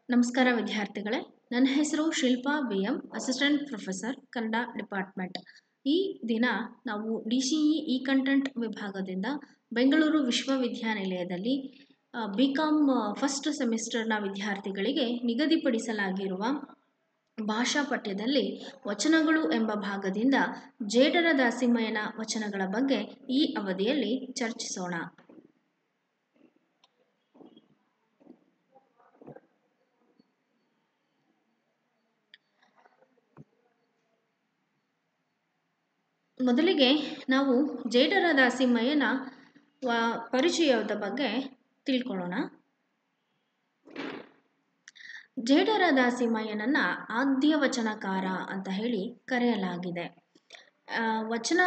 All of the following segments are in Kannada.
ನಮಸ್ಕಾರ ವಿದ್ಯಾರ್ಥಿಗಳೇ, ನನ್ನ ಹೆಸರು Shilpa BM, assistant professor Kannada department. ಈ ದಿನ ನಾವು DCE ಇ ಕಂಟೆಂಟ್ ವಿಭಾಗದಿಂದ ಬೆಂಗಳೂರು ವಿಶ್ವವಿದ್ಯಾನಿಲಯದಲ್ಲಿ BCom ಫಸ್ಟ್ ಸೆಮಿಸ್ಟರ್ನ ವಿದ್ಯಾರ್ಥಿಗಳಿಗೆ ನಿಗದಿಪಡಿಸಲಾಗಿರುವ ಭಾಷಾ ಪಠ್ಯದಲ್ಲಿ ವಚನಗಳು ಎಂಬ ಭಾಗದಿಂದ ಜೇಡರ ದಾಸಿಮಯ್ಯನ ವಚನಗಳ ಬಗ್ಗೆ ಈ ಅವಧಿಯಲ್ಲಿ ಚರ್ಚಿಸೋಣ. ಮೊದಲಿಗೆ ನಾವು ಜೇಡರ ದಾಸಿಮಯ್ಯನ ಪರಿಚಯದ ಬಗ್ಗೆ ತಿಳ್ಕೊಳ್ಳೋಣ. ಜೇಡರ ದಾಸಿಮಯ್ಯನನ್ನ ಆದ್ಯ ವಚನಕಾರ ಅಂತ ಹೇಳಿ ಕರೆಯಲಾಗಿದೆ. ವಚನ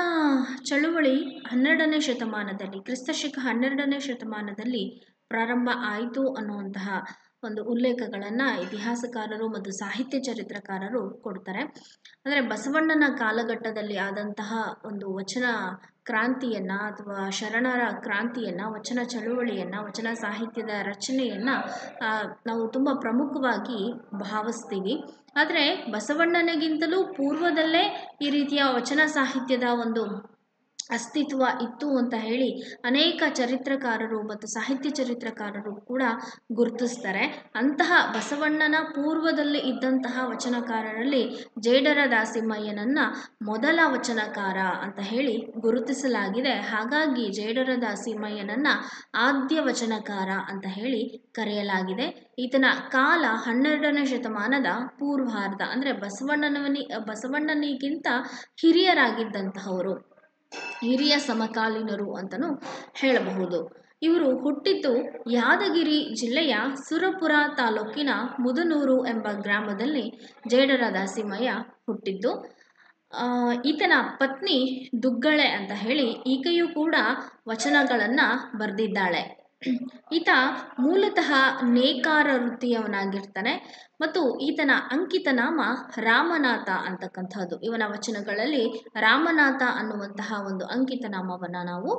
ಚಳುವಳಿ 12ನೇ ಶತಮಾನದಲ್ಲಿ, ಕ್ರಿಸ್ತಶಕ 12ನೇ ಶತಮಾನದಲ್ಲಿ ಪ್ರಾರಂಭ ಆಯಿತು ಅನ್ನುವಂತಹ ಒಂದು ಉಲ್ಲೇಖಗಳನ್ನು ಇತಿಹಾಸಕಾರರು ಮತ್ತು ಸಾಹಿತ್ಯ ಚರಿತ್ರಕಾರರು ಕೊಡ್ತಾರೆ. ಅಂದರೆ ಬಸವಣ್ಣನ ಕಾಲಘಟ್ಟದಲ್ಲಿ ಆದಂತಹ ಒಂದು ವಚನ ಕ್ರಾಂತಿಯನ್ನು ಅಥವಾ ಶರಣರ ಕ್ರಾಂತಿಯನ್ನು, ವಚನ ಚಳುವಳಿಯನ್ನು, ವಚನ ಸಾಹಿತ್ಯದ ರಚನೆಯನ್ನು ನಾವು ತುಂಬ ಪ್ರಮುಖವಾಗಿ ಭಾವಿಸ್ತೀವಿ. ಆದರೆ ಬಸವಣ್ಣನಿಗಿಂತಲೂ ಪೂರ್ವದಲ್ಲೇ ಈ ರೀತಿಯ ವಚನ ಸಾಹಿತ್ಯದ ಒಂದು ಅಸ್ತಿತ್ವ ಇತ್ತು ಅಂತ ಹೇಳಿ ಅನೇಕ ಚರಿತ್ರಕಾರರು ಮತ್ತು ಸಾಹಿತ್ಯ ಚರಿತ್ರಕಾರರು ಕೂಡ ಗುರುತಿಸ್ತಾರೆ. ಅಂತಹ ಬಸವಣ್ಣನ ಪೂರ್ವದಲ್ಲಿ ಇದ್ದಂತಹ ವಚನಕಾರರಲ್ಲಿ ಜೇಡರ ದಾಸಿಮಯ್ಯನನ್ನ ಮೊದಲ ವಚನಕಾರ ಅಂತ ಹೇಳಿ ಗುರುತಿಸಲಾಗಿದೆ. ಹಾಗಾಗಿ ಜೇಡರ ದಾಸಿಮಯ್ಯನನ್ನ ಆದ್ಯ ವಚನಕಾರ ಅಂತ ಹೇಳಿ ಕರೆಯಲಾಗಿದೆ. ಈತನ ಕಾಲ 12ನೇ ಶತಮಾನದ ಪೂರ್ವಾರ್ಧ, ಅಂದರೆ ಬಸವಣ್ಣನಿಗಿಂತ ಹಿರಿಯರಾಗಿದ್ದಂತಹವರು, ಹಿರಿಯ ಸಮಕಾಲೀನರು ಅಂತಲೂ ಹೇಳಬಹುದು. ಇವರು ಹುಟ್ಟಿದ್ದು ಯಾದಗಿರಿ ಜಿಲ್ಲೆಯ ಸುರಪುರ ತಾಲೂಕಿನ ಮುದನೂರು ಎಂಬ ಗ್ರಾಮದಲ್ಲಿ ಜೇಡರ ದಾಸಿಮಯ್ಯ ಹುಟ್ಟಿದ್ದು. ಈತನ ಪತ್ನಿ ದುಗ್ಗಳೆ ಅಂತ ಹೇಳಿ ಈಕೆಯೂ ಕೂಡ ವಚನಗಳನ್ನು ಬರೆದಿದ್ದಾಳೆ. ಈತ ಮೂಲತಃ ನೇಕಾರ ವೃತ್ತಿಯವನಾಗಿರ್ತಾನೆ ಮತ್ತು ಈತನ ಅಂಕಿತ ನಾಮ ರಾಮನಾಥ ಅಂತಕ್ಕಂಥದ್ದು. ಇವನ ವಚನಗಳಲ್ಲಿ ರಾಮನಾಥ ಅನ್ನುವಂತಹ ಒಂದು ಅಂಕಿತ ನಾಮವನ್ನು ನಾವು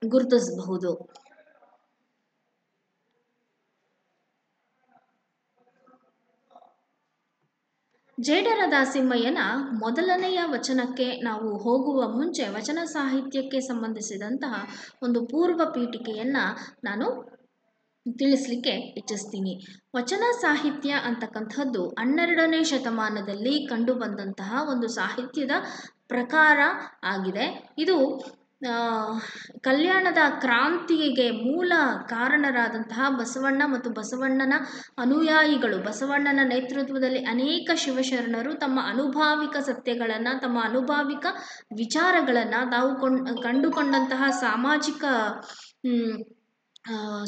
ಗುರುತಿಸಬಹುದು. ಜೇಡರ ದಾಸಿಮಯ್ಯನ ಮೊದಲನೆಯ ವಚನಕ್ಕೆ ನಾವು ಹೋಗುವ ಮುಂಚೆ ವಚನ ಸಾಹಿತ್ಯಕ್ಕೆ ಸಂಬಂಧಿಸಿದಂತಹ ಒಂದು ಪೂರ್ವ ಪೀಠಿಕೆಯನ್ನು ನಾನು ತಿಳಿಸ್ಲಿಕ್ಕೆ ಇಚ್ಛಿಸ್ತೀನಿ. ವಚನ ಸಾಹಿತ್ಯ ಅಂತಕ್ಕಂಥದ್ದು 12ನೇ ಶತಮಾನದಲ್ಲಿ ಕಂಡುಬಂದಂತಹ ಒಂದು ಸಾಹಿತ್ಯದ ಪ್ರಕಾರ ಆಗಿದೆ. ಇದು ಕಲ್ಯಾಣದ ಕ್ರಾಂತಿಗೆ ಮೂಲ ಕಾರಣರಾದಂತಹ ಬಸವಣ್ಣ ಮತ್ತು ಬಸವಣ್ಣನ ಅನುಯಾಯಿಗಳು, ಬಸವಣ್ಣನ ನೇತೃತ್ವದಲ್ಲಿ ಅನೇಕ ಶಿವಶರಣರು ತಮ್ಮ ಅನುಭಾವಿಕ ಸತ್ಯಗಳನ್ನು, ತಮ್ಮ ಅನುಭಾವಿಕ ವಿಚಾರಗಳನ್ನು, ತಾವು ಕಂಡುಕೊಂಡಂತಹ ಸಾಮಾಜಿಕ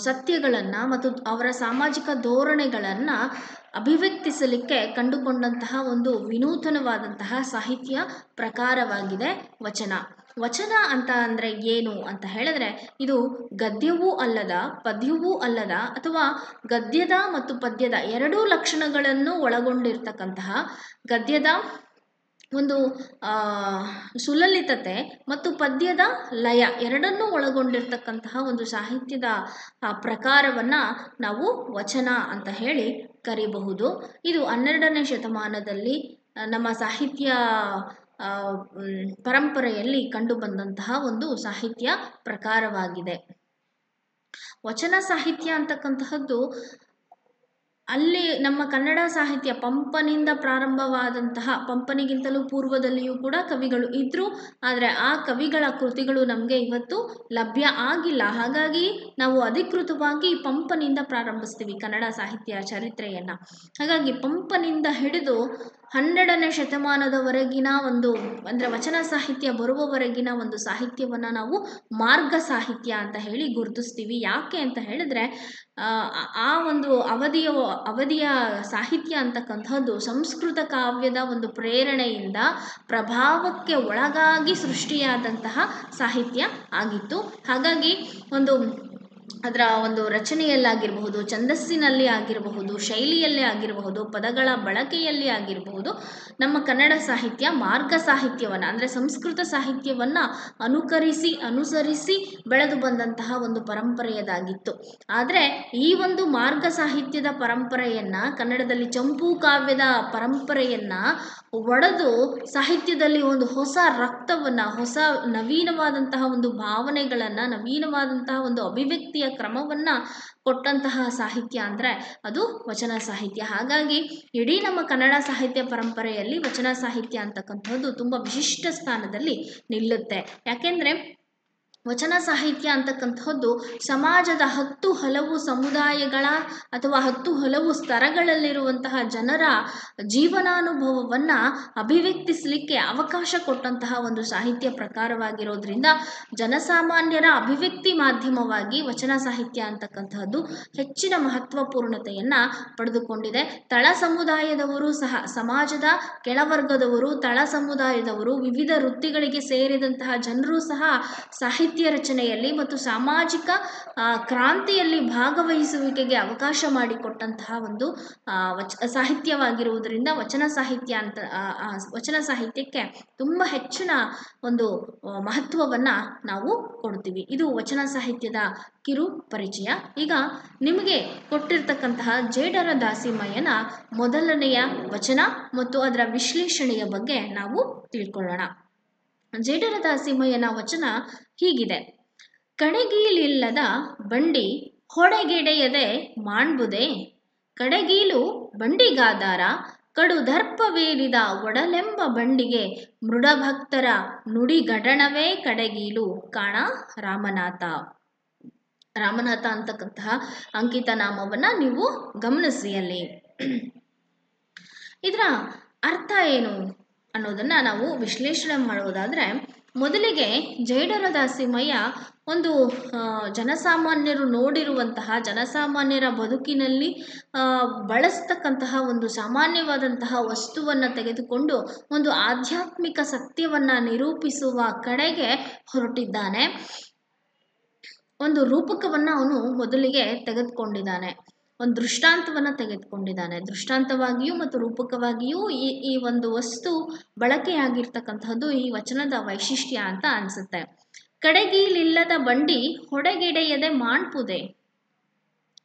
ಸತ್ಯಗಳನ್ನು ಮತ್ತು ಅವರ ಸಾಮಾಜಿಕ ಧೋರಣೆಗಳನ್ನು ಅಭಿವ್ಯಕ್ತಿಸಲಿಕ್ಕೆ ಕಂಡುಕೊಂಡಂತಹ ಒಂದು ವಿನೂತನವಾದಂತಹ ಸಾಹಿತ್ಯ ಪ್ರಕಾರವಾಗಿದೆ ವಚನ. ವಚನ ಅಂತ ಅಂದರೆ ಏನು ಅಂತ ಹೇಳಿದ್ರೆ, ಇದು ಗದ್ಯವೂ ಅಲ್ಲದ, ಪದ್ಯವೂ ಅಲ್ಲದ, ಅಥವಾ ಗದ್ಯದ ಮತ್ತು ಪದ್ಯದ ಎರಡೂ ಲಕ್ಷಣಗಳನ್ನು ಒಳಗೊಂಡಿರ್ತಕ್ಕಂತಹ, ಗದ್ಯದ ಒಂದು ಸುಲಲಿತತೆ ಮತ್ತು ಪದ್ಯದ ಲಯ ಎರಡನ್ನೂ ಒಳಗೊಂಡಿರ್ತಕ್ಕಂತಹ ಒಂದು ಸಾಹಿತ್ಯದ ಪ್ರಕಾರವನ್ನು ನಾವು ವಚನ ಅಂತ ಹೇಳಿ ಕರೀಬಹುದು. ಇದು 12ನೇ ಶತಮಾನದಲ್ಲಿ ನಮ್ಮ ಸಾಹಿತ್ಯ ಪರಂಪರೆಯಲ್ಲಿ ಕಂಡುಬಂದಂತಹ ಒಂದು ಸಾಹಿತ್ಯ ಪ್ರಕಾರವಾಗಿದೆ. ವಚನ ಸಾಹಿತ್ಯ ಅಂತಕ್ಕಂತಹದ್ದು ಅಲ್ಲಿ ನಮ್ಮ ಕನ್ನಡ ಸಾಹಿತ್ಯ ಪಂಪನಿಂದ ಪ್ರಾರಂಭವಾದಂತಹ, ಪಂಪನಿಗಿಂತಲೂ ಪೂರ್ವದಲ್ಲಿಯೂ ಕೂಡ ಕವಿಗಳು ಇದ್ದರು. ಆದರೆ ಆ ಕವಿಗಳ ಕೃತಿಗಳು ನಮಗೆ ಇವತ್ತು ಲಭ್ಯ ಆಗಿಲ್ಲ. ಹಾಗಾಗಿ ನಾವು ಅಧಿಕೃತವಾಗಿ ಪಂಪನಿಂದ ಪ್ರಾರಂಭಿಸ್ತೀವಿ ಕನ್ನಡ ಸಾಹಿತ್ಯ ಚರಿತ್ರೆಯನ್ನು. ಹಾಗಾಗಿ ಪಂಪನಿಂದ ಹಿಡಿದು 12ನೇ ಶತಮಾನದವರೆಗಿನ ಒಂದು, ಅಂದರೆ ವಚನ ಸಾಹಿತ್ಯ ಬರುವವರೆಗಿನ ಒಂದು ಸಾಹಿತ್ಯವನ್ನು ನಾವು ಮಾರ್ಗ ಸಾಹಿತ್ಯ ಅಂತ ಹೇಳಿ ಗುರುತಿಸ್ತೀವಿ. ಯಾಕೆ ಅಂತ ಹೇಳಿದ್ರೆ, ಆ ಒಂದು ಅವಧಿಯ ಸಾಹಿತ್ಯ ಅಂತಕ್ಕಂಥದ್ದು ಸಂಸ್ಕೃತ ಕಾವ್ಯದ ಒಂದು ಪ್ರೇರಣೆಯಿಂದ ಪ್ರಭಾವಕ್ಕೆ ಒಳಗಾಗಿ ಸೃಷ್ಟಿಯಾದಂತಹ ಸಾಹಿತ್ಯ ಆಗಿತ್ತು. ಹಾಗಾಗಿ ಒಂದು ಅದರ ಒಂದು ರಚನೆಯಲ್ಲಾಗಿರಬಹುದು, ಛಂದಸ್ಸಿನಲ್ಲಿ ಆಗಿರಬಹುದು, ಶೈಲಿಯಲ್ಲೇ ಆಗಿರಬಹುದು, ಪದಗಳ ಬಳಕೆಯಲ್ಲಿ ಆಗಿರಬಹುದು, ನಮ್ಮ ಕನ್ನಡ ಸಾಹಿತ್ಯ ಮಾರ್ಗ ಸಾಹಿತ್ಯವನ್ನು ಅಂದರೆ ಸಂಸ್ಕೃತ ಸಾಹಿತ್ಯವನ್ನು ಅನುಸರಿಸಿ ಬೆಳೆದು ಬಂದಂತಹ ಒಂದು ಪರಂಪರೆಯದಾಗಿತ್ತು. ಆದರೆ ಈ ಒಂದು ಮಾರ್ಗ ಸಾಹಿತ್ಯದ ಪರಂಪರೆಯನ್ನು, ಕನ್ನಡದಲ್ಲಿ ಚಂಪೂ ಕಾವ್ಯದ ಪರಂಪರೆಯನ್ನು ಒಡೆದು ಸಾಹಿತ್ಯದಲ್ಲಿ ಒಂದು ಹೊಸ ರಕ್ತವನ್ನು, ಹೊಸ ನವೀನವಾದಂತಹ ಒಂದು ಭಾವನೆಗಳನ್ನು, ನವೀನವಾದಂತಹ ಒಂದು ಅಭಿವ್ಯಕ್ತಿಯ ಕ್ರಮವನ್ನು ಕೊಟ್ಟಂತಹ ಸಾಹಿತ್ಯ ಅಂದರೆ ಅದು ವಚನ ಸಾಹಿತ್ಯ. ಹಾಗಾಗಿ ಇಡೀ ನಮ್ಮ ಕನ್ನಡ ಸಾಹಿತ್ಯ ಪರಂಪರೆಯಲ್ಲಿ ವಚನ ಸಾಹಿತ್ಯ ಅಂತಕ್ಕಂಥದ್ದು ತುಂಬ ವಿಶಿಷ್ಟ ಸ್ಥಾನದಲ್ಲಿ ನಿಲ್ಲುತ್ತೆ. ಯಾಕೆಂದರೆ ವಚನ ಸಾಹಿತ್ಯ ಅಂತಕ್ಕಂಥದ್ದು ಸಮಾಜದ 10 ಹಲವು ಸಮುದಾಯಗಳ ಅಥವಾ 10 ಹಲವು ಸ್ತರಗಳಲ್ಲಿರುವಂತಹ ಜನರ ಜೀವನಾನುಭವವನ್ನು ಅಭಿವ್ಯಕ್ತಿಸಲಿಕ್ಕೆ ಅವಕಾಶ ಕೊಟ್ಟಂತಹ ಒಂದು ಸಾಹಿತ್ಯ ಪ್ರಕಾರವಾಗಿರೋದ್ರಿಂದ ಜನಸಾಮಾನ್ಯರ ಅಭಿವ್ಯಕ್ತಿ ಮಾಧ್ಯಮವಾಗಿ ವಚನ ಸಾಹಿತ್ಯ ಅಂತಕ್ಕಂಥದ್ದು ಹೆಚ್ಚಿನ ಮಹತ್ವಪೂರ್ಣತೆಯನ್ನು ಪಡೆದುಕೊಂಡಿದೆ. ತಳ ಸಮುದಾಯದವರು ಸಹ, ಸಮಾಜದ ಕೆಳವರ್ಗದವರು, ತಳ ಸಮುದಾಯದವರು, ವಿವಿಧ ವೃತ್ತಿಗಳಿಗೆ ಸೇರಿದಂತಹ ಜನರು ಸಹ ಸಾಹಿತ್ಯ ರಚನೆಯಲ್ಲಿ ಮತ್ತು ಸಾಮಾಜಿಕ ಕ್ರಾಂತಿಯಲ್ಲಿ ಭಾಗವಹಿಸುವಿಕೆಗೆ ಅವಕಾಶ ಮಾಡಿಕೊಟ್ಟಂತಹ ಒಂದು ಸಾಹಿತ್ಯವಾಗಿರುವುದರಿಂದ ವಚನ ಸಾಹಿತ್ಯಕ್ಕೆ ತುಂಬ ಹೆಚ್ಚಿನ ಒಂದು ಮಹತ್ವವನ್ನು ನಾವು ಕೊಡ್ತೀವಿ. ಇದು ವಚನ ಸಾಹಿತ್ಯದ ಕಿರು ಪರಿಚಯ. ಈಗ ನಿಮಗೆ ಕೊಟ್ಟಿರ್ತಕ್ಕಂತಹ ಜೇಡರ ದಾಸಿಮಯ್ಯನ ಮೊದಲನೆಯ ವಚನ ಮತ್ತು ಅದರ ವಿಶ್ಲೇಷಣೆಯ ಬಗ್ಗೆ ನಾವು ತಿಳ್ಕೊಳ್ಳೋಣ. ಜೇಡರ ದಾಸಿಮಯ್ಯನ ವಚನ ಹೀಗಿದೆ: ಕಡೆಗೀಲಿಲ್ಲದ ಬಂಡಿ ಹೊಡೆಗೆಡೆಯದೆ ಮಾಣ್ಬುದೆ, ಕಡೆಗೀಲು ಬಂಡಿಗಾಧಾರ ಕಡುದರ್ಪವೇರಿದ ಒಡಲೆಂಬ ಬಂಡಿಗೆ ಮೃಡಭಕ್ತರ ನುಡಿಗಡಣವೇ ಕಡೆಗೀಲು ಕಾಣ ರಾಮನಾಥ. ರಾಮನಾಥ ಅಂತಕ್ಕಂತಹ ಅಂಕಿತ ನಾಮವನ್ನು ನೀವು ಗಮನಿಸಿ. ಅಲ್ಲಿ ಇದರ ಅರ್ಥ ಏನು ಅನ್ನೋದನ್ನು ನಾವು ವಿಶ್ಲೇಷಣೆ ಮಾಡುವುದಾದರೆ, ಮೊದಲಿಗೆ ಜೇಡರ ದಾಸಿಮಯ್ಯ ಒಂದು ಜನಸಾಮಾನ್ಯರು ನೋಡಿರುವಂತಹ, ಜನಸಾಮಾನ್ಯರ ಬದುಕಿನಲ್ಲಿ ಬಳಸ್ತಕ್ಕಂತಹ ಒಂದು ಸಾಮಾನ್ಯವಾದಂತಹ ವಸ್ತುವನ್ನು ತೆಗೆದುಕೊಂಡು ಒಂದು ಆಧ್ಯಾತ್ಮಿಕ ಸತ್ಯವನ್ನು ನಿರೂಪಿಸುವ ಕಡೆಗೆ ಹೊರಟಿದ್ದಾನೆ. ಒಂದು ರೂಪಕವನ್ನು ಅವನು ಮೊದಲಿಗೆ ತೆಗೆದುಕೊಂಡಿದ್ದಾನೆ, ಒಂದು ದೃಷ್ಟಾಂತವನ್ನು ತೆಗೆದುಕೊಂಡಿದ್ದಾನೆ. ದೃಷ್ಟಾಂತವಾಗಿಯೂ ಮತ್ತು ರೂಪಕವಾಗಿಯೂ ಈ ಒಂದು ವಸ್ತು ಬಳಕೆಯಾಗಿರ್ತಕ್ಕಂಥದ್ದು ಈ ವಚನದ ವೈಶಿಷ್ಟ್ಯ ಅಂತ ಅನಿಸುತ್ತೆ. ಕಡೆಗೀಲಿಲ್ಲದ ಬಂಡಿ ಹೊಡೆಗೆಡೆಯದೆ ಮಾಣ್ಪುದೆ.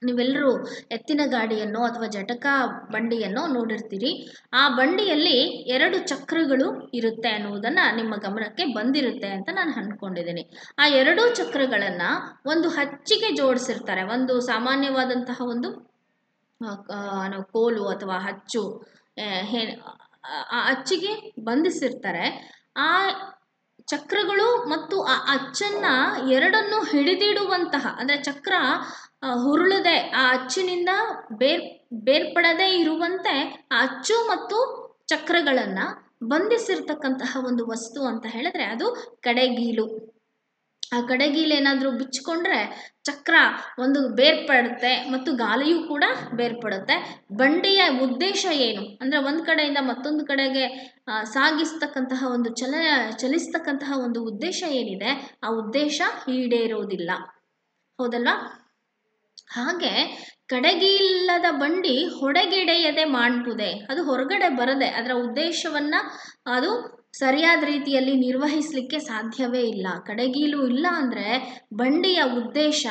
ನೀವೆಲ್ಲರೂ ಎತ್ತಿನ ಗಾಡಿಯನ್ನು ಅಥವಾ ಜಟಕಾ ಬಂಡಿಯನ್ನು ನೋಡಿರ್ತೀರಿ. ಆ ಬಂಡಿಯಲ್ಲಿ 2 ಚಕ್ರಗಳು ಇರುತ್ತೆ ಅನ್ನುವುದನ್ನು ನಿಮ್ಮ ಗಮನಕ್ಕೆ ಬಂದಿರುತ್ತೆ ಅಂತ ನಾನು ಅಂದ್ಕೊಂಡಿದ್ದೀನಿ. ಆ 2 ಚಕ್ರಗಳನ್ನು ಒಂದು ಹಚ್ಚಿಗೆ ಜೋಡಿಸಿರ್ತಾರೆ. ಒಂದು ಸಾಮಾನ್ಯವಾದಂತಹ ಒಂದು ಕೋಲು ಅಥವಾ ಹಚ್ಚು, ಆ ಅಚ್ಚಿಗೆ ಬಂಧಿಸಿರ್ತಾರೆ. ಆ ಚಕ್ರಗಳು ಮತ್ತು ಆ ಅಚ್ಚನ್ನು ಎರಡನ್ನೂ ಹಿಡಿದಿಡುವಂತಹ, ಅಂದರೆ ಚಕ್ರ ಹುರುಳದೆ ಆ ಅಚ್ಚಿನಿಂದ ಬೇರ್ಪಡದೇ ಇರುವಂತೆ ಆ ಅಚ್ಚು ಮತ್ತು ಚಕ್ರಗಳನ್ನು ಬಂಧಿಸಿರ್ತಕ್ಕಂತಹ ಒಂದು ವಸ್ತು ಅಂತ ಹೇಳಿದ್ರೆ ಅದು ಕಡೆಗೀಲು. ಆ ಕಡೆಗೀಲು ಏನಾದರೂ ಬಿಚ್ಚಿಕೊಂಡ್ರೆ ಚಕ್ರ ಒಂದು ಬೇರ್ಪಡುತ್ತೆ ಮತ್ತು ಗಾಲಿಯೂ ಕೂಡ ಬೇರ್ಪಡುತ್ತೆ. ಬಂಡಿಯ ಉದ್ದೇಶ ಏನು ಅಂದರೆ ಒಂದು ಕಡೆಯಿಂದ ಮತ್ತೊಂದು ಕಡೆಗೆ ಸಾಗಿಸ್ತಕ್ಕಂತಹ ಒಂದು ಚಲಿಸ್ತಕ್ಕಂತಹ ಒಂದು ಉದ್ದೇಶ ಏನಿದೆ, ಆ ಉದ್ದೇಶ ಈಡೇರೋದಿಲ್ಲ, ಹೌದಲ್ವಾ? ಹಾಗೆ ಕಡೆಗೀಲದ ಬಂಡಿ ಹೊಡೆಗೆಡೆಯದೆ ಮಾಣ್ಪುದೆ, ಅದು ಹೊರಗಡೆ ಬರದೆ ಅದರ ಉದ್ದೇಶವನ್ನು ಅದು ಸರಿಯಾದ ರೀತಿಯಲ್ಲಿ ನಿರ್ವಹಿಸಲಿಕ್ಕೆ ಸಾಧ್ಯವೇ ಇಲ್ಲ. ಕಡೆಗೀಲು ಇಲ್ಲ ಅಂದರೆ ಬಂಡಿಯ ಉದ್ದೇಶ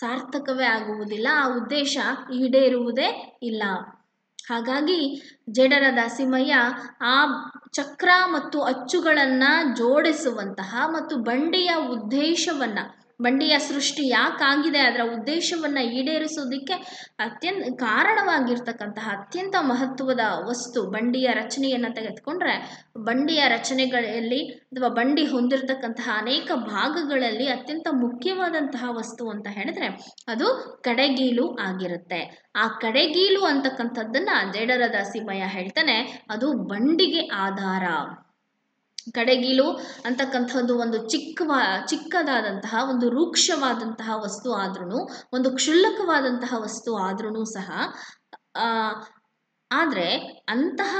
ಸಾರ್ಥಕವೇ ಆಗುವುದಿಲ್ಲ, ಆ ಉದ್ದೇಶ ಈಡೇರುವುದೇ ಇಲ್ಲ. ಹಾಗಾಗಿ ಜೇಡರ ದಾಸಿಮಯ್ಯ ಆ ಚಕ್ರ ಮತ್ತು ಅಚ್ಚುಗಳನ್ನು ಜೋಡಿಸುವಂತಹ ಮತ್ತು ಬಂಡಿಯ ಉದ್ದೇಶವನ್ನು, ಬಂಡಿಯ ಸೃಷ್ಟಿ ಯಾಕಾಗಿದೆ ಅದರ ಉದ್ದೇಶವನ್ನು ಈಡೇರಿಸೋದಕ್ಕೆ ಕಾರಣವಾಗಿರ್ತಕ್ಕಂತಹ ಅತ್ಯಂತ ಮಹತ್ವದ ವಸ್ತು ಬಂಡಿಯ ರಚನೆಯನ್ನು ತೆಗೆದುಕೊಂಡ್ರೆ, ಬಂಡಿಯ ರಚನೆಗಳಲ್ಲಿ ಅಥವಾ ಬಂಡಿ ಹೊಂದಿರತಕ್ಕಂತಹ ಅನೇಕ ಭಾಗಗಳಲ್ಲಿ ಅತ್ಯಂತ ಮುಖ್ಯವಾದಂತಹ ವಸ್ತು ಅಂತ ಹೇಳಿದ್ರೆ ಅದು ಕಡೆಗೀಲು ಆಗಿರುತ್ತೆ. ಆ ಕಡೆಗೀಲು ಅಂತಕ್ಕಂಥದ್ದನ್ನು ಜೇಡರ ದಾಸಿಮಯ್ಯ ಹೇಳ್ತಾನೆ, ಅದು ಬಂಡಿಗೆ ಆಧಾರ. ಕಡೆಗೀಲು ಅಂತಕ್ಕಂಥದ್ದು ಒಂದು ಚಿಕ್ಕದಾದಂತಹ ಒಂದು ರೂಕ್ಷವಾದಂತಹ ವಸ್ತು ಆದ್ರೂ, ಒಂದು ಕ್ಷುಲ್ಲಕವಾದಂತಹ ವಸ್ತು ಆದ್ರೂ ಸಹ, ಆದರೆ ಅಂತಹ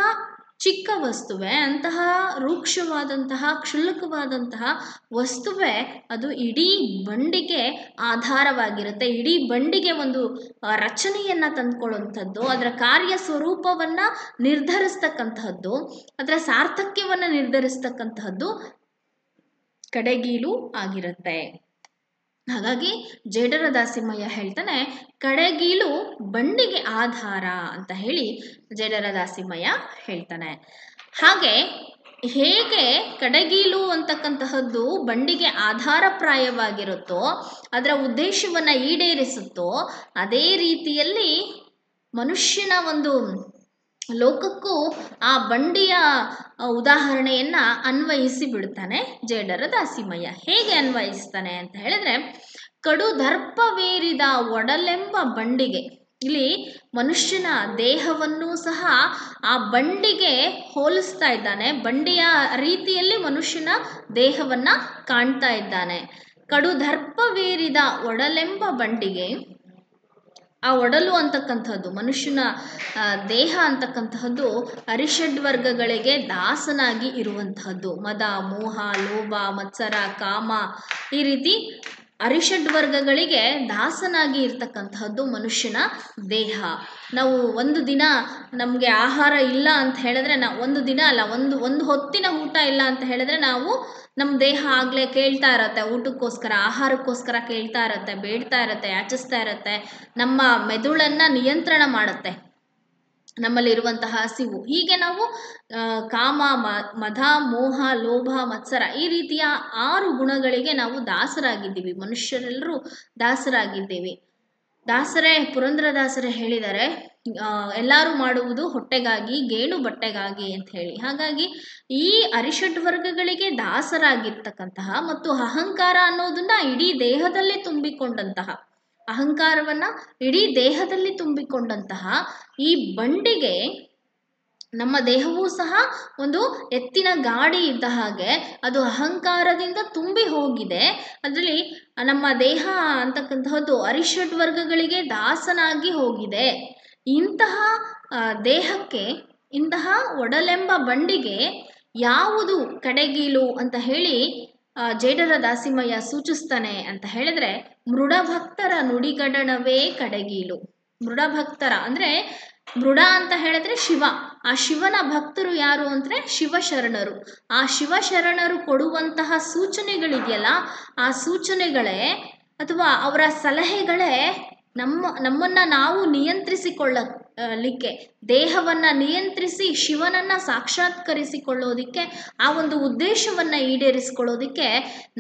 ಚಿಕ್ಕ ವಸ್ತುವೆ, ಅಂತಹ ರೂಕ್ಷವಾದಂತಹ ಕ್ಷುಲ್ಲಕವಾದಂತಹ ವಸ್ತುವೆ ಅದು ಇಡೀ ಬಂಡಿಗೆ ಆಧಾರವಾಗಿರುತ್ತೆ. ಇಡೀ ಬಂಡಿಗೆ ಒಂದು ರಚನೆಯನ್ನು ತಂದ್ಕೊಳ್ಳುವಂಥದ್ದು, ಅದರ ಕಾರ್ಯ ಸ್ವರೂಪವನ್ನು ನಿರ್ಧರಿಸ್ತಕ್ಕಂತಹದ್ದು, ಅದರ ಸಾರ್ಥಕ್ಯವನ್ನು ನಿರ್ಧರಿಸ್ತಕ್ಕಂತಹದ್ದು ಕಡೆಗೀಲು ಆಗಿರುತ್ತೆ. ಹಾಗಾಗಿ ಜೇಡರ ದಾಸಿಮಯ್ಯ ಹೇಳ್ತಾನೆ, ಕಡೆಗೀಲು ಬಂಡಿಗೆ ಆಧಾರ ಅಂತ ಹೇಳಿ ಜೇಡರ ದಾಸಿಮಯ್ಯ ಹೇಳ್ತಾನೆ. ಹಾಗೆ ಹೇಗೆ ಕಡೆಗೀಲು ಅಂತಕ್ಕಂತಹದ್ದು ಬಂಡಿಗೆ ಆಧಾರಪ್ರಾಯವಾಗಿರುತ್ತೋ, ಅದರ ಉದ್ದೇಶವನ್ನು ಈಡೇರಿಸುತ್ತೋ, ಅದೇ ರೀತಿಯಲ್ಲಿ ಮನುಷ್ಯನ ಒಂದು ಲೋಕಕ್ಕೂ ಆ ಬಂಡಿಯ ಉದಾಹರಣೆಯನ್ನು ಅನ್ವಯಿಸಿ ಬಿಡ್ತಾನೆ ಜೇಡರ ದಾಸಿಮಯ್ಯ. ಹೇಗೆ ಅನ್ವಯಿಸ್ತಾನೆ ಅಂತ ಹೇಳಿದ್ರೆ, ಕಡು ದರ್ಪವೇರಿದ ಒಡಲೆಂಬ ಬಂಡಿಗೆ, ಇಲ್ಲಿ ಮನುಷ್ಯನ ದೇಹವನ್ನು ಸಹ ಆ ಬಂಡಿಗೆ ಹೋಲಿಸ್ತಾ ಇದ್ದಾನೆ. ಬಂಡಿಯ ರೀತಿಯಲ್ಲಿ ಮನುಷ್ಯನ ದೇಹವನ್ನು ಕಾಣ್ತಾ ಇದ್ದಾನೆ. ಕಡು ದರ್ಪವೇರಿದ ಒಡಲೆಂಬ ಬಂಡಿಗೆ, ಆ ಒಡಲು ಅಂತಕ್ಕಂಥದ್ದು, ಮನುಷ್ಯನ ದೇಹ ಅಂತಕ್ಕಂತಹದ್ದು ಅರಿಷಡ್ವರ್ಗಗಳಿಗೆ ದಾಸನಾಗಿ ಇರುವಂತಹದ್ದು. ಮದ, ಮೋಹ, ಲೋಭ, ಮತ್ಸರ, ಕಾಮ, ಈ ರೀತಿ ಅರಿಷಡ್ವರ್ಗಗಳಿಗೆ ದಾಸನಾಗಿ ಇರ್ತಕ್ಕಂತಹದ್ದು ಮನುಷ್ಯನ ದೇಹ. ನಾವು ಒಂದು ದಿನ ನಮಗೆ ಆಹಾರ ಇಲ್ಲ ಅಂತ ಹೇಳಿದ್ರೆ, ಒಂದು ದಿನ ಅಲ್ಲ, ಒಂದು ಹೊತ್ತಿನ ಊಟ ಇಲ್ಲ ಅಂತ ಹೇಳಿದ್ರೆ ನಾವು ನಮ್ಮ ದೇಹ ಆಗಲೇ ಕೇಳ್ತಾ ಇರತ್ತೆ, ಊಟಕ್ಕೋಸ್ಕರ, ಆಹಾರಕ್ಕೋಸ್ಕರ ಕೇಳ್ತಾ ಇರತ್ತೆ, ಬೇಡ್ತಾ ಇರತ್ತೆ, ಯಾಚಿಸ್ತಾ ಇರತ್ತೆ. ನಮ್ಮ ಮೆದುಳನ್ನು ನಿಯಂತ್ರಣ ಮಾಡುತ್ತೆ ನಮ್ಮಲ್ಲಿರುವಂತಹ ಹಸಿವು. ಹೀಗೆ ನಾವು ಕಾಮ, ಮದ, ಮೋಹ, ಲೋಭ, ಮತ್ಸರ, ಈ ರೀತಿಯ 6 ಗುಣಗಳಿಗೆ ನಾವು ದಾಸರಾಗಿದ್ದೀವಿ. ಮನುಷ್ಯರೆಲ್ಲರೂ ದಾಸರಾಗಿದ್ದೀವಿ. ಪುರಂದರದಾಸರೇ ಹೇಳಿದ್ದಾರೆ, ಎಲ್ಲರೂ ಮಾಡುವುದು ಹೊಟ್ಟೆಗಾಗಿ, ಗೇಣು ಬಟ್ಟೆಗಾಗಿ ಅಂತ ಹೇಳಿ. ಹಾಗಾಗಿ ಈ ಅರಿಷಡ್ವರ್ಗಗಳಿಗೆ ದಾಸರಾಗಿರ್ತಕ್ಕಂತಹ ಮತ್ತು ಅಹಂಕಾರ ಅನ್ನೋದನ್ನ ಇಡೀ ದೇಹದಲ್ಲಿ ತುಂಬಿಕೊಂಡಂತಹ, ಅಹಂಕಾರವನ್ನು ಇಡೀ ದೇಹದಲ್ಲಿ ತುಂಬಿಕೊಂಡಂತಹ ಈ ಬಂಡಿಗೆ, ನಮ್ಮ ದೇಹವೂ ಸಹ ಒಂದು ಎತ್ತಿನ ಗಾಡಿ ಇದ್ದ ಹಾಗೆ ಅದು ಅಹಂಕಾರದಿಂದ ತುಂಬಿ ಹೋಗಿದೆ. ಅದರಲ್ಲಿ ನಮ್ಮ ದೇಹ ಅಂತಕ್ಕಂತಹದ್ದು ಅರಿಷಡ್ವರ್ಗಗಳಿಗೆ ದಾಸನಾಗಿ ಹೋಗಿದೆ. ಇಂತಹ ದೇಹಕ್ಕೆ, ಇಂತಹ ಒಡಲೆಂಬ ಬಂಡಿಗೆ ಯಾವುದು ಕಡೆಗೀಲು ಅಂತ ಹೇಳಿ ಜೇಡರ ದಾಸಿಮಯ್ಯ ಸೂಚಿಸ್ತಾನೆ ಅಂತ ಹೇಳಿದ್ರೆ, ಮೃಡಭಕ್ತರ ನುಡಿಗಡಣವೇ ಕಡೆಗೀಲು. ಮೃಡಭಕ್ತರ ಅಂದರೆ, ಮೃಡ ಅಂತ ಹೇಳಿದ್ರೆ ಶಿವ. ಆ ಶಿವನ ಭಕ್ತರು ಯಾರು ಅಂದರೆ ಶಿವಶರಣರು. ಆ ಶಿವಶರಣರು ಕೊಡುವಂತಹ ಸೂಚನೆಗಳಿದೆಯಲ್ಲ, ಆ ಸೂಚನೆಗಳೇ ಅಥವಾ ಅವರ ಸಲಹೆಗಳೇ ನಮ್ಮನ್ನು ನಾವು ನಿಯಂತ್ರಿಸಿಕೊಳ್ಳಲಿಕ್ಕೆ, ದೇಹವನ್ನು ನಿಯಂತ್ರಿಸಿ ಶಿವನನ್ನು ಸಾಕ್ಷಾತ್ಕರಿಸಿಕೊಳ್ಳೋದಿಕ್ಕೆ, ಆ ಒಂದು ಉದ್ದೇಶವನ್ನು ಈಡೇರಿಸಿಕೊಳ್ಳೋದಿಕ್ಕೆ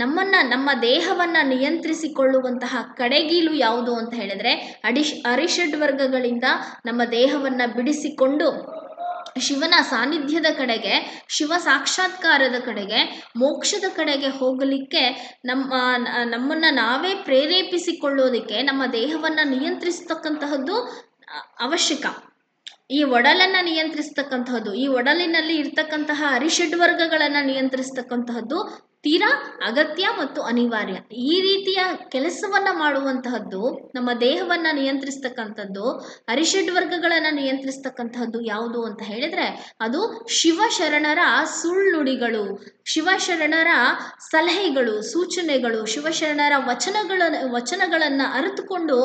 ನಮ್ಮ ದೇಹವನ್ನು ನಿಯಂತ್ರಿಸಿಕೊಳ್ಳುವಂತಹ ಕಡೆಗೀಲು ಯಾವುದು ಅಂತ ಹೇಳಿದ್ರೆ, ಅರಿಷಡ್ವರ್ಗಗಳಿಂದ ನಮ್ಮ ದೇಹವನ್ನು ಬಿಡಿಸಿಕೊಂಡು ಶಿವನ ಸಾನ್ನಿಧ್ಯದ ಕಡೆಗೆ, ಶಿವ ಸಾಕ್ಷಾತ್ಕಾರದ ಕಡೆಗೆ, ಮೋಕ್ಷದ ಕಡೆಗೆ ಹೋಗಲಿಕ್ಕೆ ನಮ್ಮನ್ನು ನಾವೇ ಪ್ರೇರೇಪಿಸಿಕೊಳ್ಳೋದಕ್ಕೆ ನಮ್ಮ ದೇಹವನ್ನು ನಿಯಂತ್ರಿಸ್ತಕ್ಕಂತಹದ್ದು ಅವಶ್ಯಕ. ಈ ಒಡಲನ್ನು ನಿಯಂತ್ರಿಸ್ತಕ್ಕಂತಹದ್ದು, ಈ ಒಡಲಿನಲ್ಲಿ ಇರ್ತಕ್ಕಂತಹ ಅರಿಷಡ್ವರ್ಗಗಳನ್ನು ನಿಯಂತ್ರಿಸ್ತಕ್ಕಂತಹದ್ದು ತೀರಾ ಅಗತ್ಯ ಮತ್ತು ಅನಿವಾರ್ಯ. ಈ ರೀತಿಯ ಕೆಲಸವನ್ನು ಮಾಡುವಂತಹದ್ದು, ನಮ್ಮ ದೇಹವನ್ನು ನಿಯಂತ್ರಿಸ್ತಕ್ಕಂಥದ್ದು, ಅರಿಷಡ್ವರ್ಗಗಳನ್ನು ನಿಯಂತ್ರಿಸ್ತಕ್ಕಂತಹದ್ದು ಯಾವುದು ಅಂತ ಹೇಳಿದ್ರೆ, ಅದು ಶಿವಶರಣರ ಸುಳ್ಳುಡಿಗಳು, ಶಿವಶರಣರ ಸಲಹೆಗಳು, ಸೂಚನೆಗಳು, ಶಿವಶರಣರ ವಚನಗಳನ್ನು ಅರಿತುಕೊಂಡು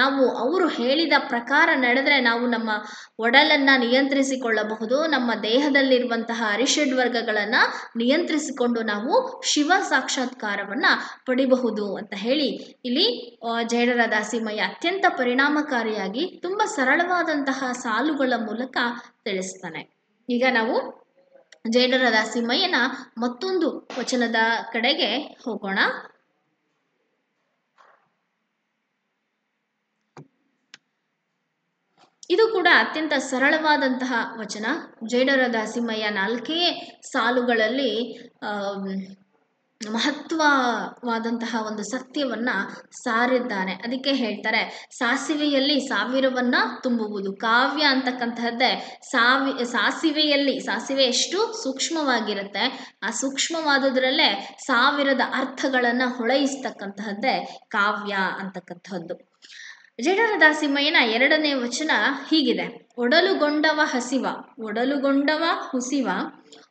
ನಾವು ಅವರು ಹೇಳಿದ ಪ್ರಕಾರ ನಡೆದರೆ ನಾವು ನಮ್ಮ ಒಡಲನ್ನು ನಿಯಂತ್ರಿಸಿಕೊಳ್ಳಬಹುದು. ನಮ್ಮ ದೇಹದಲ್ಲಿರುವಂತಹ ಅರಿಷಡ್ವರ್ಗಗಳನ್ನು ನಿಯಂತ್ರಿಸಿಕೊಂಡು ನಾವು ಶಿವ ಸಾಕ್ಷಾತ್ಕಾರವನ್ನು ಪಡಿಬಹುದು ಅಂತ ಹೇಳಿ ಇಲ್ಲಿ ಜೇಡರ ದಾಸಿಮಯ್ಯ ಅತ್ಯಂತ ಪರಿಣಾಮಕಾರಿಯಾಗಿ ತುಂಬ ಸರಳವಾದಂತಹ ಸಾಲುಗಳ ಮೂಲಕ ತಿಳಿಸ್ತಾನೆ. ಈಗ ನಾವು ಜೇಡರ ದಾಸಿಮಯ್ಯನ ಮತ್ತೊಂದು ವಚನದ ಕಡೆಗೆ ಹೋಗೋಣ. ಇದು ಕೂಡ ಅತ್ಯಂತ ಸರಳವಾದಂತಹ ವಚನ. ಜೇಡರ ದಾಸಿಮಯ್ಯ 4 ಸಾಲುಗಳಲ್ಲಿ ಮಹತ್ವವಾದಂತಹ ಒಂದು ಸತ್ಯವನ್ನು ಸಾರಿದ್ದಾನೆ. ಅದಕ್ಕೆ ಹೇಳ್ತಾರೆ, ಸಾಸಿವೆಯಲ್ಲಿ 1000ವನ್ನು ತುಂಬುವುದು. ಕಾವ್ಯ ಅಂತಕ್ಕಂತಹದ್ದೇ ಸಾಸಿವೆ ಎಷ್ಟು ಸೂಕ್ಷ್ಮವಾಗಿರುತ್ತೆ, ಆ ಸೂಕ್ಷ್ಮವಾದುದರಲ್ಲೇ 1000 ಅರ್ಥಗಳನ್ನು ಹೊಳೆಯಿಸ್ತಕ್ಕಂತಹದ್ದೇ ಕಾವ್ಯ ಅಂತಕ್ಕಂಥದ್ದು. ಜೇಡರ ದಾಸಿಮಯ್ಯನ 2ನೇ ವಚನ ಹೀಗಿದೆ: ಒಡಲುಗೊಂಡವ ಹಸಿವ, ಒಡಲುಗೊಂಡವ ಹುಸಿವ,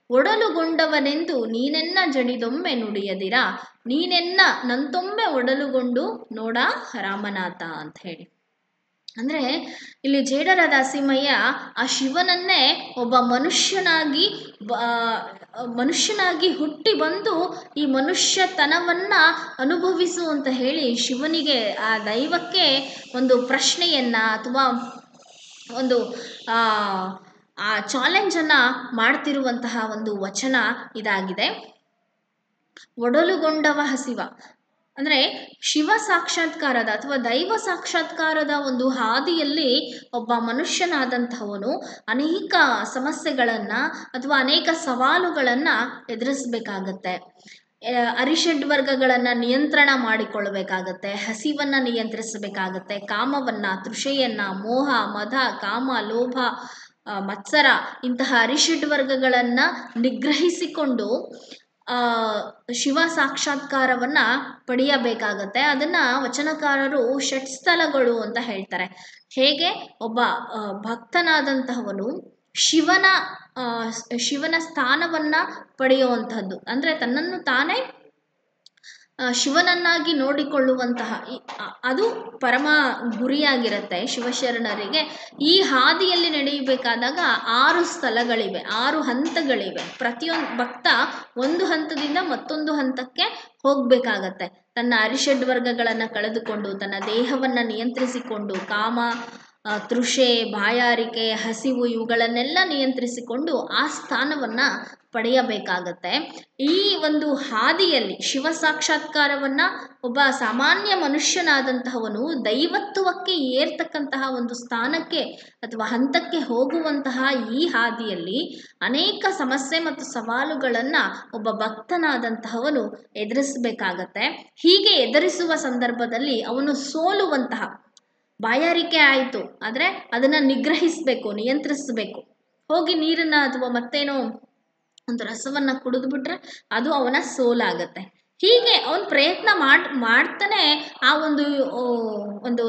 ಒಡಲುಗೊಂಡವನೆಂದು ನೀನೆನ್ನ ಜಡಿದೊಮ್ಮೆ ನುಡಿಯದಿರ, ನೀನೆನ್ನ ನಂತೊಮ್ಮೆ ಒಡಲುಗೊಂಡು ನೋಡ ರಾಮನಾಥ ಅಂತ ಹೇಳಿ. ಅಂದರೆ ಇಲ್ಲಿ ಜೇಡರ ದಾಸಿಮಯ್ಯ ಆ ಶಿವನನ್ನೇ ಒಬ್ಬ ಮನುಷ್ಯನಾಗಿ ಹುಟ್ಟಿ ಬಂದು ಈ ಮನುಷ್ಯತನವನ್ನು ಅನುಭವಿಸು ಅಂತ ಹೇಳಿ ಶಿವನಿಗೆ, ಆ ದೈವಕ್ಕೆ ಒಂದು ಪ್ರಶ್ನೆಯನ್ನು ಅಥವಾ ಒಂದು ಆ ಚಾಲೆಂಜನ್ನು ಮಾಡ್ತಿರುವಂತಹ ಒಂದು ವಚನ ಇದಾಗಿದೆ. ಒಡಲುಗೊಂಡವ ಹಸಿವ ಅಂದರೆ ಶಿವ ಸಾಕ್ಷಾತ್ಕಾರದ ಅಥವಾ ದೈವ ಸಾಕ್ಷಾತ್ಕಾರದ ಒಂದು ಹಾದಿಯಲ್ಲಿ ಒಬ್ಬ ಮನುಷ್ಯನಾದಂಥವನು ಅನೇಕ ಸಮಸ್ಯೆಗಳನ್ನು ಅಥವಾ ಅನೇಕ ಸವಾಲುಗಳನ್ನು ಎದುರಿಸಬೇಕಾಗತ್ತೆ. ಅರಿಷಡ್ ವರ್ಗಗಳನ್ನು ನಿಯಂತ್ರಣ ಮಾಡಿಕೊಳ್ಳಬೇಕಾಗತ್ತೆ, ಹಸಿವನ್ನು ನಿಯಂತ್ರಿಸಬೇಕಾಗತ್ತೆ, ಕಾಮವನ್ನು, ತೃಷೆಯನ್ನು, ಮೋಹ, ಮದ, ಕಾಮ, ಲೋಭ, ಮತ್ಸರ ಇಂತಹ ಅರಿಷಡ್ ವರ್ಗಗಳನ್ನು ನಿಗ್ರಹಿಸಿಕೊಂಡು ಶಿವ ಸಾಕ್ಷಾತ್ಕಾರವನ್ನು ಪಡೆಯಬೇಕಾಗತ್ತೆ. ಅದನ್ನು ವಚನಕಾರರು ಷಟ್ಸ್ಥಲಗಳು ಅಂತ ಹೇಳ್ತಾರೆ. ಹೇಗೆ ಒಬ್ಬ ಭಕ್ತನಾದಂತಹವನು ಶಿವನ ಸ್ಥಾನವನ್ನು ಪಡೆಯುವಂತಹದ್ದು, ಅಂದರೆ ತನ್ನನ್ನು ತಾನೇ ಶಿವನನ್ನಾಗಿ ನೋಡಿಕೊಳ್ಳುವಂತಹ ಅದು ಪರಮ ಗುರಿಯಾಗಿರುತ್ತೆ ಶಿವಶರಣರಿಗೆ. ಈ ಹಾದಿಯಲ್ಲಿ ನಡೆಯಬೇಕಾದಾಗ 6 ಸ್ಥಳಗಳಿವೆ, 6 ಹಂತಗಳಿವೆ. ಪ್ರತಿಯೊಂದು ಭಕ್ತ ಒಂದು ಹಂತದಿಂದ ಮತ್ತೊಂದು ಹಂತಕ್ಕೆ ಹೋಗಬೇಕಾಗತ್ತೆ. ತನ್ನ ಅರಿಷಡ್ ವರ್ಗಗಳನ್ನು ಕಳೆದುಕೊಂಡು ತನ್ನ ದೇಹವನ್ನು ನಿಯಂತ್ರಿಸಿಕೊಂಡು ಕಾಮ, ತೃಷೆ, ಬಾಯಾರಿಕೆ, ಹಸಿವು ಇವುಗಳನ್ನೆಲ್ಲ ನಿಯಂತ್ರಿಸಿಕೊಂಡು ಆ ಸ್ಥಾನವನ್ನು ಪಡೆಯಬೇಕಾಗತ್ತೆ. ಈ ಒಂದು ಹಾದಿಯಲ್ಲಿ ಶಿವ ಸಾಕ್ಷಾತ್ಕಾರವನ್ನು ಒಬ್ಬ ಸಾಮಾನ್ಯ ಮನುಷ್ಯನಾದಂತಹವನು ದೈವತ್ವಕ್ಕೆ ಏರ್ತಕ್ಕಂತಹ ಒಂದು ಸ್ಥಾನಕ್ಕೆ ಅಥವಾ ಹಂತಕ್ಕೆ ಹೋಗುವಂತಹ ಈ ಹಾದಿಯಲ್ಲಿ ಅನೇಕ ಸಮಸ್ಯೆ ಮತ್ತು ಸವಾಲುಗಳನ್ನು ಒಬ್ಬ ಭಕ್ತನಾದಂತಹವನು ಎದುರಿಸಬೇಕಾಗತ್ತೆ. ಹೀಗೆ ಎದುರಿಸುವ ಸಂದರ್ಭದಲ್ಲಿ ಅವನು ಸೋಲುವಂತಹ, ಬಾಯಾರಿಕೆ ಆಯಿತು ಆದರೆ ಅದನ್ನು ನಿಗ್ರಹಿಸಬೇಕು, ನಿಯಂತ್ರಿಸಬೇಕು. ಹೋಗಿ ನೀರನ್ನು ಅಥವಾ ಮತ್ತೇನೋ ಒಂದು ರಸವನ್ನು ಕುಡಿದ್ಬಿಟ್ರೆ ಅದು ಅವನ ಸೋಲಾಗತ್ತೆ. ಹೀಗೆ ಅವನು ಪ್ರಯತ್ನ ಮಾಡ್ತಾನೆ ಆ ಒಂದು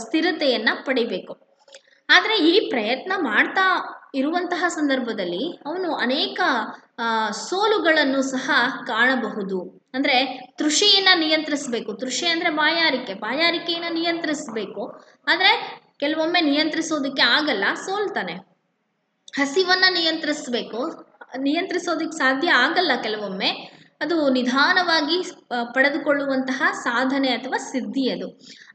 ಸ್ಥಿರತೆಯನ್ನು ಪಡಿಬೇಕು. ಆದರೆ ಈ ಪ್ರಯತ್ನ ಮಾಡ್ತಾ ಇರುವಂತಹ ಸಂದರ್ಭದಲ್ಲಿ ಅವನು ಅನೇಕ ಸೋಲುಗಳನ್ನು ಸಹ ಕಾಣಬಹುದು. ಅಂದರೆ ತೃಷೆಯನ್ನು ನಿಯಂತ್ರಿಸಬೇಕು. ತೃಷೆ ಅಂದರೆ ಬಾಯಾರಿಕೆಯನ್ನು ನಿಯಂತ್ರಿಸಬೇಕು. ಆದರೆ ಕೆಲವೊಮ್ಮೆ ನಿಯಂತ್ರಿಸೋದಕ್ಕೆ ಆಗಲ್ಲ, ಸೋಲ್ತಾನೆ. ಹಸಿವನ್ನು ನಿಯಂತ್ರಿಸೋದಕ್ಕೆ ಸಾಧ್ಯ ಆಗಲ್ಲ ಕೆಲವೊಮ್ಮೆ. ಅದು ನಿಧಾನವಾಗಿ ಪಡೆದುಕೊಳ್ಳುವಂತಹ ಸಾಧನೆ ಅಥವಾ ಸಿದ್ಧಿ. ಅದು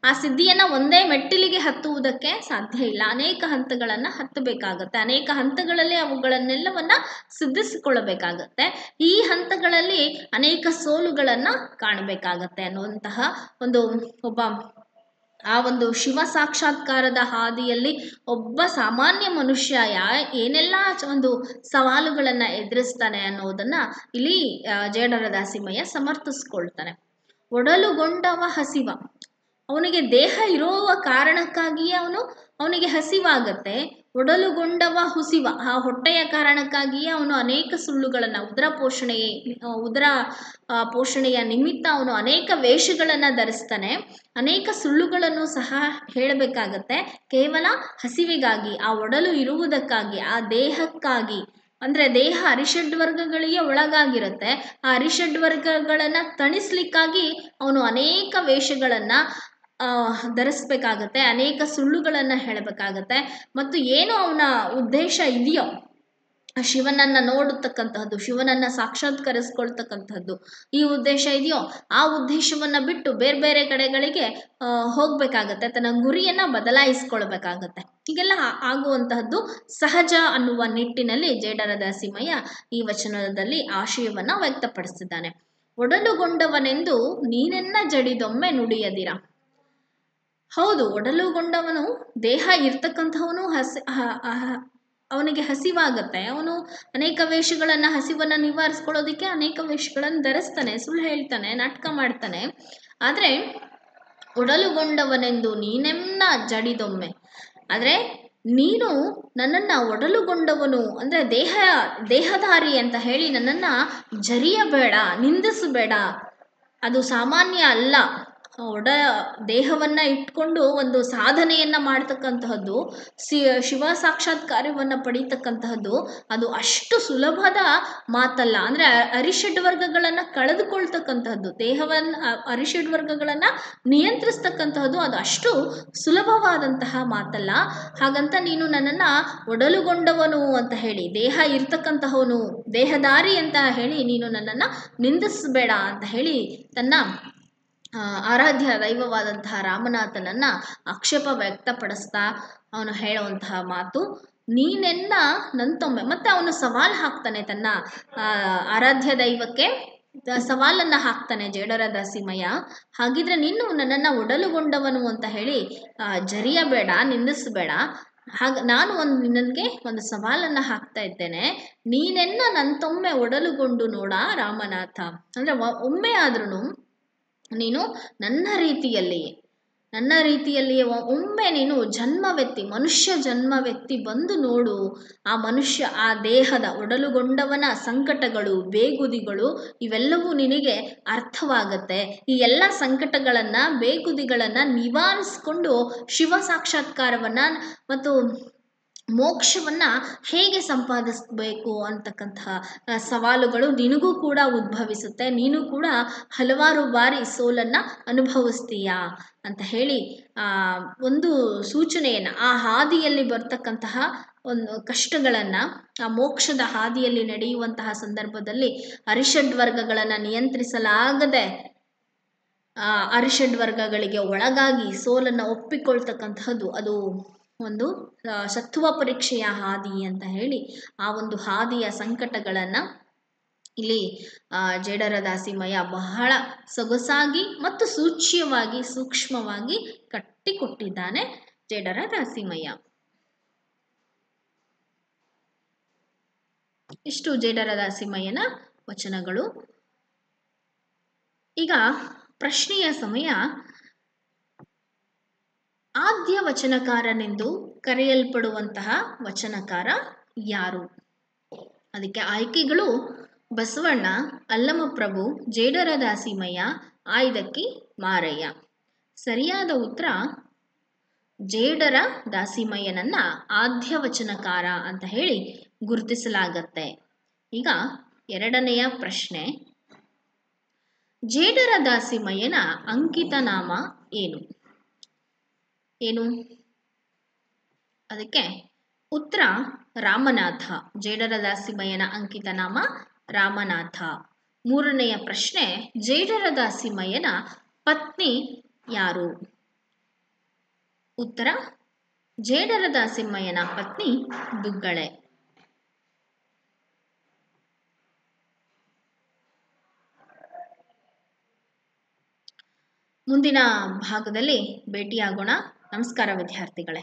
ಆ ಸಿದ್ಧಿಯನ್ನು ಒಂದೇ ಮೆಟ್ಟಿಲಿಗೆ ಹತ್ತುವುದಕ್ಕೆ ಸಾಧ್ಯ ಇಲ್ಲ. ಅನೇಕ ಹಂತಗಳನ್ನು ಹತ್ತಬೇಕಾಗತ್ತೆ. ಅನೇಕ ಹಂತಗಳಲ್ಲಿ ಅವುಗಳನ್ನೆಲ್ಲವನ್ನು ಸಿದ್ಧಿಸಿಕೊಳ್ಳಬೇಕಾಗತ್ತೆ. ಈ ಹಂತಗಳಲ್ಲಿ ಅನೇಕ ಸೋಲುಗಳನ್ನು ಕಾಣಬೇಕಾಗತ್ತೆ ಅನ್ನುವಂತಹ ಒಂದು ಶಿವ ಸಾಕ್ಷಾತ್ಕಾರದ ಹಾದಿಯಲ್ಲಿ ಒಬ್ಬ ಸಾಮಾನ್ಯ ಮನುಷ್ಯ ಏನೆಲ್ಲ ಒಂದು ಸವಾಲುಗಳನ್ನು ಎದುರಿಸ್ತಾನೆ ಅನ್ನೋದನ್ನು ಇಲ್ಲಿ ಜೇಡರ ದಾಸಿಮಯ್ಯ ಸಮರ್ಥಿಸ್ಕೊಳ್ತಾನೆ. ಒಡಲುಗೊಂಡವ ಹಸಿವ, ಅವನಿಗೆ ದೇಹ ಇರುವ ಕಾರಣಕ್ಕಾಗಿಯೇ ಅವನಿಗೆ ಹಸಿವಾಗತ್ತೆ. ಒಡಲುಗೊಂಡವ ಹುಸಿವ, ಆ ಹೊಟ್ಟೆಯ ಕಾರಣಕ್ಕಾಗಿಯೇ ಅವನು ಅನೇಕ ಸುಳ್ಳುಗಳನ್ನು, ಉದರ ಪೋಷಣೆಯ ನಿಮಿತ್ತ ಅವನು ಅನೇಕ ವೇಷಗಳನ್ನು ಧರಿಸ್ತಾನೆ, ಅನೇಕ ಸುಳ್ಳುಗಳನ್ನು ಸಹ ಹೇಳಬೇಕಾಗತ್ತೆ. ಕೇವಲ ಹಸಿವಿಗಾಗಿ, ಆ ಒಡಲು ಇರುವುದಕ್ಕಾಗಿ, ಆ ದೇಹಕ್ಕಾಗಿ. ಅಂದರೆ ದೇಹ ಅರಿಷಡ್ ವರ್ಗಗಳಿಗೆ ಒಳಗಾಗಿರುತ್ತೆ. ಆ ಅರಿಷಡ್ ವರ್ಗಗಳನ್ನು ತಣಿಸ್ಲಿಕ್ಕಾಗಿ ಅವನು ಅನೇಕ ವೇಷಗಳನ್ನು ಧರಿಸ್ಬೇಕಾಗತ್ತೆ, ಅನೇಕ ಸುಳ್ಳುಗಳನ್ನು ಹೇಳಬೇಕಾಗತ್ತೆ. ಮತ್ತು ಏನು ಅವನ ಉದ್ದೇಶ ಇದೆಯೋ, ಶಿವನನ್ನು ನೋಡತಕ್ಕಂತಹದ್ದು, ಶಿವನನ್ನು ಸಾಕ್ಷಾತ್ಕರಿಸ್ಕೊಳ್ತಕ್ಕಂಥದ್ದು ಈ ಉದ್ದೇಶ ಇದೆಯೋ ಆ ಉದ್ದೇಶವನ್ನು ಬಿಟ್ಟು ಬೇರೆ ಬೇರೆ ಕಡೆಗಳಿಗೆ ಹೋಗಬೇಕಾಗತ್ತೆ. ತನ್ನ ಗುರಿಯನ್ನು ಬದಲಾಯಿಸ್ಕೊಳ್ಬೇಕಾಗತ್ತೆ. ಹೀಗೆಲ್ಲ ಆಗುವಂತಹದ್ದು ಸಹಜ ಅನ್ನುವ ನಿಟ್ಟಿನಲ್ಲಿ ಜೇಡರ ದಾಸಿಮಯ್ಯ ಈ ವಚನದಲ್ಲಿ ಆಶಯವನ್ನು ವ್ಯಕ್ತಪಡಿಸಿದ್ದಾನೆ. ಒಡಲುಗೊಂಡವನೆಂದು ನೀನೆನ್ನ ಜಡಿದೊಮ್ಮೆ ನುಡಿಯದಿರ. ಹೌದು, ಒಡಲುಗೊಂಡವನು, ದೇಹ ಇರ್ತಕ್ಕಂಥವನು ಅವನಿಗೆ ಹಸಿವಾಗತ್ತೆ. ಅವನು ಅನೇಕ ವೇಷಗಳನ್ನು, ಹಸಿವನ್ನು ನಿವಾರಿಸ್ಕೊಳ್ಳೋದಕ್ಕೆ ಅನೇಕ ವೇಷಗಳನ್ನು ಧರಿಸ್ತಾನೆ, ಸುಳ್ಳು ಹೇಳ್ತಾನೆ, ನಾಟಕ ಮಾಡ್ತಾನೆ. ಆದರೆ ಒಡಲುಗೊಂಡವನೆಂದು ನೀನೆನ್ನ ಜಡಿದೊಮ್ಮೆ, ಆದರೆ ನೀನು ನನ್ನನ್ನು ಒಡಲುಗೊಂಡವನು ಅಂದರೆ ದೇಹಧಾರಿ ಅಂತ ಹೇಳಿ ನನ್ನನ್ನು ಜರಿಯಬೇಡ, ನಿಂದಿಸಬೇಡ. ಅದು ಸಾಮಾನ್ಯ ಅಲ್ಲ. ಒಡ ದೇಹವನ್ನು ಇಟ್ಕೊಂಡು ಒಂದು ಸಾಧನೆಯನ್ನು ಮಾಡ್ತಕ್ಕಂತಹದ್ದು, ಶಿವ ಸಾಕ್ಷಾತ್ಕಾರವನ್ನು ಪಡೀತಕ್ಕಂತಹದ್ದು ಅದು ಅಷ್ಟು ಸುಲಭದ ಮಾತಲ್ಲ. ಅಂದರೆ ಅರಿಷಡ್ ವರ್ಗಗಳನ್ನು ಕಳೆದುಕೊಳ್ತಕ್ಕಂತಹದ್ದು, ದೇಹವನ್ನು ಅರಿಷಡ್ ವರ್ಗಗಳನ್ನು ನಿಯಂತ್ರಿಸ್ತಕ್ಕಂತಹದ್ದು ಅದು ಅಷ್ಟು ಸುಲಭವಾದಂತಹ ಮಾತಲ್ಲ. ಹಾಗಂತ ನೀನು ನನ್ನನ್ನು ಒಡಲುಗೊಂಡವನು ಅಂತ ಹೇಳಿ, ದೇಹ ಇರ್ತಕ್ಕಂತಹವನು, ದೇಹದಾರಿ ಅಂತ ಹೇಳಿ ನೀನು ನನ್ನನ್ನು ನಿಂದಿಸಬೇಡ ಅಂತ ಹೇಳಿ ತನ್ನ ಆರಾಧ್ಯ ದೈವವಾದಂತಹ ರಾಮನಾಥನನ್ನು ಆಕ್ಷೇಪ ವ್ಯಕ್ತಪಡಿಸ್ತಾ ಅವನು ಹೇಳುವಂತಹ ಮಾತು, ನೀನೆನ್ನ ನಂತೊಮ್ಮೆ. ಮತ್ತು ಅವನು ಸವಾಲು ಹಾಕ್ತಾನೆ, ತನ್ನ ಆರಾಧ್ಯ ದೈವಕ್ಕೆ ಸವಾಲನ್ನು ಹಾಕ್ತಾನೆ ಜೇಡರ ದಾಸಿಮಯ್ಯ. ಹಾಗಿದ್ರೆ ನೀನು ನನ್ನನ್ನು ಒಡಲುಗೊಂಡವನು ಅಂತ ಹೇಳಿ ಜರಿಯಬೇಡ, ನಿಂದಿಸಬೇಡ. ನಾನು ನನಗೆ ಒಂದು ಸವಾಲನ್ನು ಹಾಕ್ತಾ ಇದ್ದೇನೆ, ನೀನೆನ್ನ ನಂತೊಮ್ಮೆ ಒಡಲುಗೊಂಡು ನೋಡ ರಾಮನಾಥ. ಅಂದರೆ ಒಮ್ಮೆ ಆದ್ರೂ ನೀನು ನನ್ನ ರೀತಿಯಲ್ಲಿಯೇ ಒಮ್ಮೆ ನೀನು ಜನ್ಮವೆತ್ತಿ, ಮನುಷ್ಯ ಜನ್ಮವೆತ್ತಿ ಬಂದು ನೋಡು. ಆ ಮನುಷ್ಯ, ಆ ದೇಹದ ಒಡಲುಗೊಂಡವನ ಸಂಕಟಗಳು, ಬೇಗುದಿಗಳು ಇವೆಲ್ಲವೂ ನಿನಗೆ ಅರ್ಥವಾಗತ್ತೆ. ಈ ಎಲ್ಲ ಸಂಕಟಗಳನ್ನು, ಬೇಗುದಿಗಳನ್ನು ನಿವಾರಿಸಿಕೊಂಡು ಶಿವ ಸಾಕ್ಷಾತ್ಕಾರವನ್ನು ಮತ್ತು ಮೋಕ್ಷವನ್ನು ಹೇಗೆ ಸಂಪಾದಿಸಬೇಕು ಅಂತಕ್ಕಂತಹ ಸವಾಲುಗಳು ನಿನಗೂ ಕೂಡ ಉದ್ಭವಿಸುತ್ತೆ. ನೀನು ಕೂಡ ಹಲವಾರು ಬಾರಿ ಸೋಲನ್ನು ಅನುಭವಿಸ್ತೀಯಾ ಅಂತ ಹೇಳಿ ಒಂದು ಸೂಚನೆಯನ್ನು, ಆ ಹಾದಿಯಲ್ಲಿ ಬರ್ತಕ್ಕಂತಹ ಒಂದು ಕಷ್ಟಗಳನ್ನು, ಆ ಮೋಕ್ಷದ ಹಾದಿಯಲ್ಲಿ ನಡೆಯುವಂತಹ ಸಂದರ್ಭದಲ್ಲಿ ಅರಿಷಡ್ ವರ್ಗಗಳನ್ನು ನಿಯಂತ್ರಿಸಲಾಗದೆ ಅರಿಷಡ್ ವರ್ಗಗಳಿಗೆ ಒಳಗಾಗಿ ಸೋಲನ್ನು ಒಪ್ಪಿಕೊಳ್ತಕ್ಕಂತಹದ್ದು ಅದು ಒಂದು ಸತ್ವ ಪರೀಕ್ಷೆಯ ಹಾದಿ ಅಂತ ಹೇಳಿ ಆ ಒಂದು ಹಾದಿಯ ಸಂಕಟಗಳನ್ನು ಇಲ್ಲಿ ಜೇಡರ ದಾಸಿಮಯ್ಯ ಬಹಳ ಸೊಗಸಾಗಿ ಮತ್ತು ಸೂಚ್ಯವಾಗಿ, ಸೂಕ್ಷ್ಮವಾಗಿ ಕಟ್ಟಿಕೊಟ್ಟಿದ್ದಾನೆ ಜೇಡರ ದಾಸಿಮಯ್ಯ. ಇಷ್ಟು ಜೇಡರ ದಾಸಿಮಯ್ಯನ ವಚನಗಳು. ಈಗ ಪ್ರಶ್ನೆಯ ಸಮಯ. ಆದ್ಯ ವಚನಕಾರನೆಂದು ಕರೆಯಲ್ಪಡುವಂತಹ ವಚನಕಾರ ಯಾರು? ಅದಕ್ಕೆ ಆಯ್ಕೆಗಳು: ಬಸವಣ್ಣ, ಅಲ್ಲಮಪ್ರಭು, ಜೇಡರ ದಾಸಿಮಯ್ಯ, ಆಯ್ದಕ್ಕಿ ಮಾರಯ್ಯ. ಸರಿಯಾದ ಉತ್ತರ ಜೇಡರ ದಾಸಿಮಯ್ಯನನ್ನ ಆದ್ಯ ವಚನಕಾರ ಅಂತ ಹೇಳಿ ಗುರುತಿಸಲಾಗತ್ತೆ. ಈಗ ಎರಡನೆಯ ಪ್ರಶ್ನೆ. ಜೇಡರ ದಾಸಿಮಯ್ಯನ ಅಂಕಿತ ನಾಮ ಏನು? ಅದಕ್ಕೆ ಉತ್ತರ ರಾಮನಾಥ. ಜೇಡರ ದಾಸಿಮಯ್ಯನ ಅಂಕಿತ ನಾಮ ರಾಮನಾಥ. ಮೂರನೆಯ ಪ್ರಶ್ನೆ. ಜೇಡರ ದಾಸಿಮಯ್ಯನ ಪತ್ನಿ ಯಾರು? ಉತ್ತರ ಜೇಡರ ದಾಸಿಮಯ್ಯನ ಪತ್ನಿ ದುಗ್ಗಳೆ. ಮುಂದಿನ ಭಾಗದಲ್ಲಿ ಭೇಟಿಯಾಗೋಣ. ನಮಸ್ಕಾರ ವಿದ್ಯಾರ್ಥಿಗಳೇ.